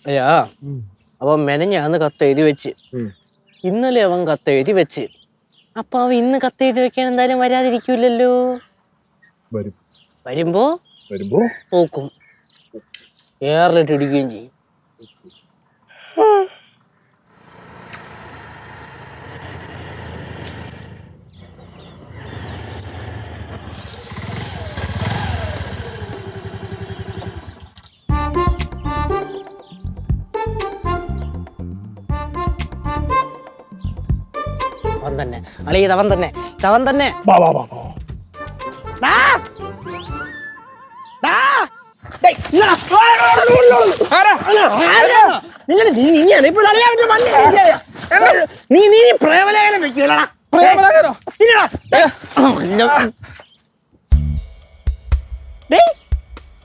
അയ്യാ അവൻ മെനഞ്ഞാന്ന് കത്തെഴുതി വെച്ച് ഇന്നലെ അവൻ കത്തെഴുതി വെച്ച് അപ്പൊ അവൻ ഇന്ന് കത്തെഴുതി വെക്കാൻ എന്തായാലും വരാതിരിക്കൂലല്ലോ. വരുമ്പോ നോക്കും, ഏറിലിട്ട് ഇടിക്കുകയും ചെയ്യും. അവൻ തന്നെ അളി, ഇതവൻ തന്നെ നീ പ്രേമലേഖനം വെക്കൂലടാ.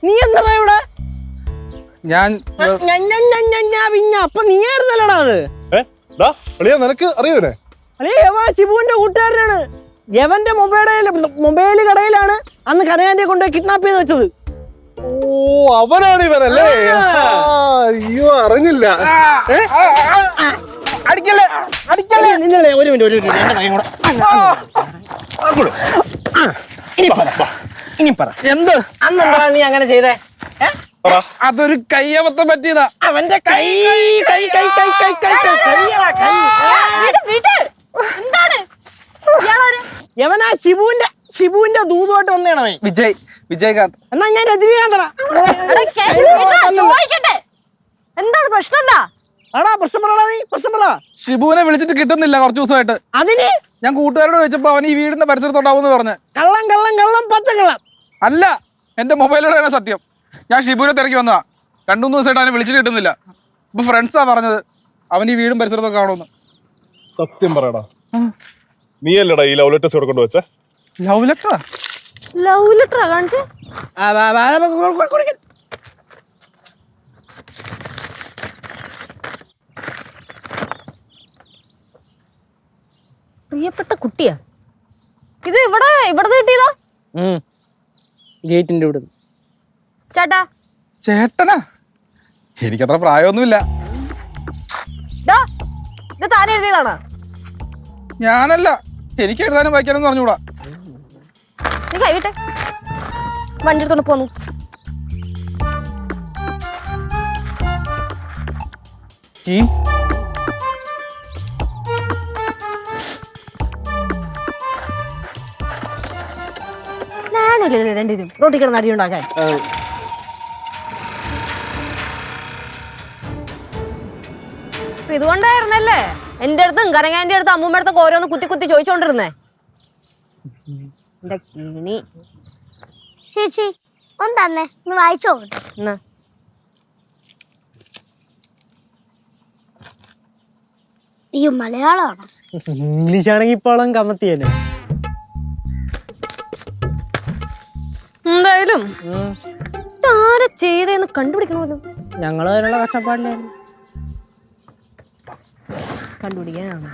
നീ എന്താ ഇവിടെ? ഞാൻ പിന്നെ അപ്പൊ നീ ആയിരുന്നല്ലടാ അത്. നിനക്ക് അറിയൂലേ? ശിബുവിന്റെ കൂട്ടുകാരനാണ്. യവന്റെ മൊബൈൽ കടയിലാണ് അന്ന് കനകാന്റിയെ കൊണ്ടുപോയി കിഡ്നാപ്പ് ചെയ്ത് വെച്ചത്. ഓ, അവനാണ് ഇവനല്ലേ? അയ്യോ, അറിഞ്ഞില്ല. ഒരു മിനിറ്റ് ഇനി പറ, എന്ത് അന്നെന്താ നീ അങ്ങനെ ചെയ്തേ? അതൊരു കയ്യബദ്ധം പറ്റിയതാ. അവന്റെ കൈ യവനാ ശിബുവിന്റെ ദൂതുമായിട്ട് വന്നേണവേ. വിജയകാന്ത്. എന്നാ ഞാൻ രജനീകാന്തനാ. എന്താണ് പ്രശ്നം? എന്താ പ്രശ്നം പറ, നീ പ്രശ്നം പറ. ഷിബുവിനെ വിളിച്ചിട്ട് കിട്ടുന്നില്ല കുറച്ചു ദിവസമായിട്ട്. അതിന് ഞാൻ കൂട്ടുകാരോട് ചോദിച്ചപ്പോ അവൻ ഈ വീടിന്റെ പരിസരത്തുണ്ടാവും പറഞ്ഞ്. കള്ളം പച്ചക്കള്ളം അല്ല, എന്റെ മൊബൈലോടെയാണ് സത്യം. ഞാൻ ഷിബുവിനെ തിരക്കി വന്നതാ. 2-3 ദിവസമായിട്ട് അവനെ വിളിച്ചിട്ട് കിട്ടുന്നില്ല. ഇപ്പൊ ഫ്രണ്ട്സാ പറഞ്ഞത് അവൻ ഈ വീടും പരിസരത്തൊക്കെ കാണുമെന്ന്. സത്യം പറയടാ, നീ അല്ലടാ ഈ ലവ് ലെറ്റേഴ്സ് കൊടുക്കൊണ്ട് വെച്ചേ? ലവ് ലെറ്ററാ? ലവ് ലെറ്ററാ കാണിച്ചേ? പ്രിയപ്പെട്ട കുട്ടിയാ ഇത്. ഇവിടെ കിട്ടിയതാ? ഗേറ്റിന്റെ ഇവിടെ. ചേട്ടാ. ചേട്ടനാ? എനിക്കത്ര പ്രായമൊന്നുമില്ല. ഇത് താൻ എഴുതിയതാണോ? ഞാനല്ല, എനിക്ക് എഴുതാനും വായിക്കാനും പറഞ്ഞുകൂടാ. നീ കൈവിട്ടെ, വണ്ടി എടുത്തോണ്ട് പോന്നു. ഞാനില്ലേ രണ്ടിനും റോട്ടി കിടന്ന് അരി ഉണ്ടാക്കാൻ. ഇതുകൊണ്ടായിരുന്നല്ലേ എന്റെ അടുത്തും കനകാന്റെ അടുത്ത് അമ്മൂമ്മ അടുത്തൊക്കെ ഓരോന്ന് കുത്തി ചോദിച്ചോണ്ടിരുന്നേ. ചേച്ചി ഒന്നെ ഒന്ന് വായിച്ചോ. ഈ മലയാളമാണോ? ഇംഗ്ലീഷ് ആണെങ്കിൽ ഇപ്പോഴും കമത്തിയല്ലേ. എന്തായാലും താര ചെയ്തെന്ന് കണ്ടുപിടിക്കണമല്ലോ. ഞങ്ങള് അതിനുള്ള കഷ്ടപ്പാടില്ലായിരുന്നു. കണ്ടുപിടിക്കാനാണ്.